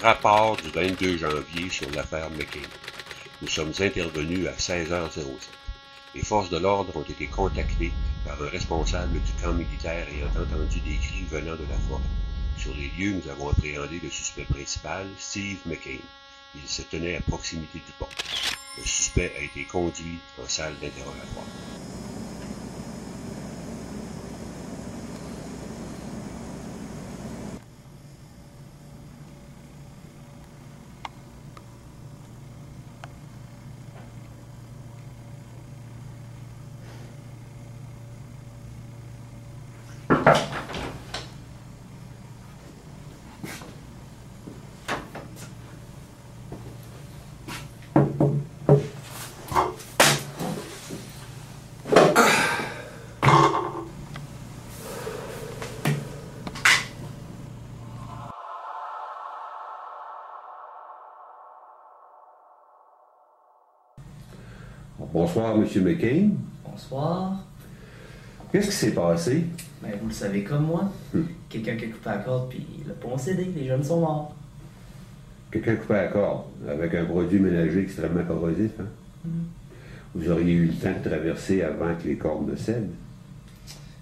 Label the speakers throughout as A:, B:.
A: Rapport du 22 janvier sur l'affaire McCain. Nous sommes intervenus à 16h07. Les forces de l'ordre ont été contactées par un responsable du camp militaire ayant entendu des cris venant de la forêt. Sur les lieux, nous avons appréhendé le suspect principal, Steve McCain. Il se tenait à proximité du pont. Le suspect a été conduit en salle d'interrogatoire.
B: Bonsoir, M. McCain.
C: Bonsoir.
B: Qu'est-ce qui s'est passé?
C: Ben, vous le savez comme moi. Quelqu'un qui a coupé la corde, puis il a pas cédé. Les jeunes sont morts.
B: Quelqu'un coupé la corde, avec un produit ménager extrêmement corrosif, hein? Vous auriez eu le temps de traverser avant que les cordes ne cèdent.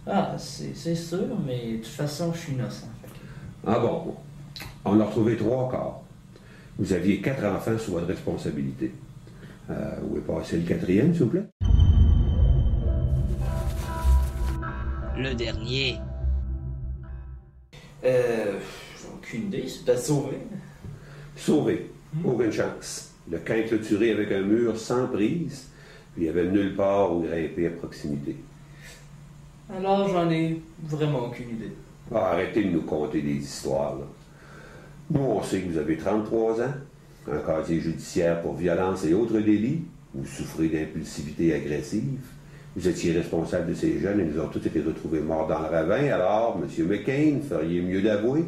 C: Ah, c'est sûr, mais de toute façon, je suis innocent.
B: Ah bon. On a retrouvé 3 corps. Vous aviez 4 enfants sous votre responsabilité. Où est passé le 4e, s'il vous plaît?
D: Le dernier.
C: J'ai aucune idée, c'est peut-être sauvé.
B: Sauvé. Aucune chance. Le camp est clôturé avec un mur sans prise, puis il n'y avait nulle part où grimper à proximité.
C: Alors, j'en ai vraiment aucune idée.
B: Ah, arrêtez de nous conter des histoires, là. Nous, on sait que vous avez 33 ans, un casier judiciaire pour violence et autres délits, vous souffrez d'impulsivité agressive, vous étiez responsable de ces jeunes et nous ont tous été retrouvés morts dans le ravin. Alors, M. McCain, feriez mieux d'avouer,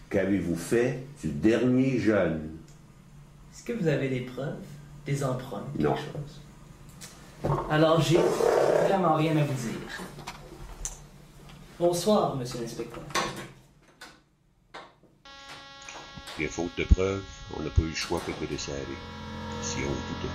B: qu'avez-vous fait du dernier jeune?
C: Est-ce que vous avez des preuves? Des empreintes?
B: Non.
C: Quelque chose? Alors, j'ai vraiment rien à vous dire. Bonsoir, monsieur l'inspecteur.
A: Et faute de preuves, on n'a pas eu le choix que de laisser aller, si on le doutait.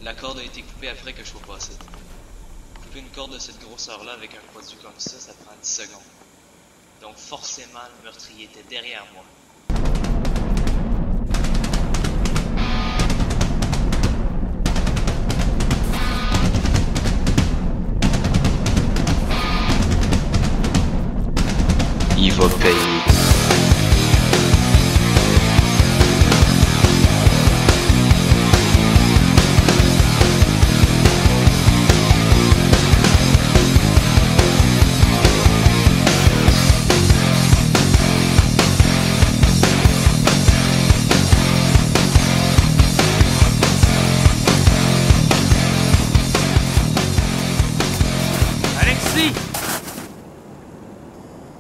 E: La corde a été coupée après que je sois passé. Couper une corde de cette grosseur-là avec un produit comme ça prend 10 secondes. Donc forcément, le meurtrier était derrière moi.
D: Il va payer.
F: Alexis!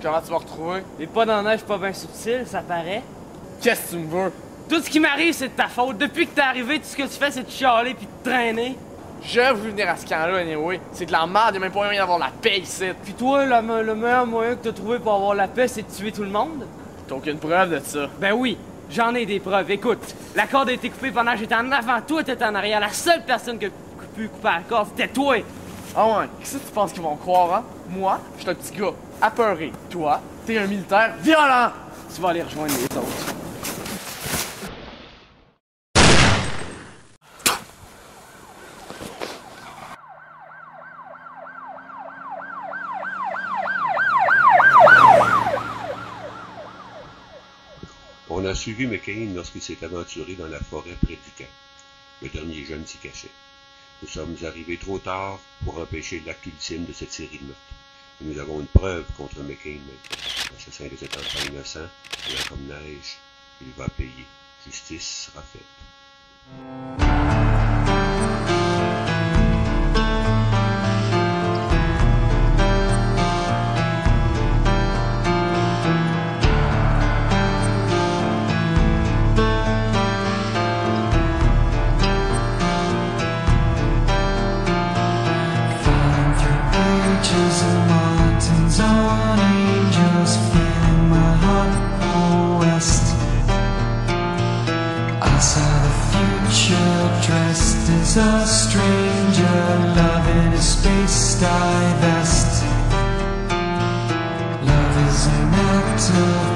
G: Comment tu m'as retrouvé?
F: Les pas dans la neige pas bien subtil, ça paraît.
G: Qu'est-ce que tu me veux?
F: Tout ce qui m'arrive, c'est de ta faute. Depuis que t'es arrivé, tout ce que tu fais, c'est de chialer puis de traîner.
G: Je voulais venir à ce camp-là, anyway. C'est de la merde, y'a même pas moyen d'avoir la paix ici.
F: Puis toi, le meilleur moyen que t'as trouvé pour avoir la paix, c'est de tuer tout le monde?
G: T'as aucune preuve de ça.
F: Ben oui, j'en ai des preuves. Écoute, la corde a été coupée pendant que j'étais en avant. Toi, t'étais en arrière. La seule personne qui a pu couper la corde, c'était toi.
G: Ah ouais, qu'est-ce que tu penses qu'ils vont croire, hein? Moi, je suis un petit gars apeuré. Toi, t'es un militaire violent.
F: Tu vas aller rejoindre les autres.
A: On a suivi McCain lorsqu'il s'est aventuré dans la forêt près du camp. Le dernier jeune s'y cachait. Nous sommes arrivés trop tard pour empêcher l'acte ultime de cette série de meurtres. Et nous avons une preuve contre McCain. L'assassin de cet enfant innocent, blanc comme neige, il va payer. Justice sera faite.
H: On angels filling my heart, oh west. I saw the future dressed as a stranger, loving a space divest. Love is an act of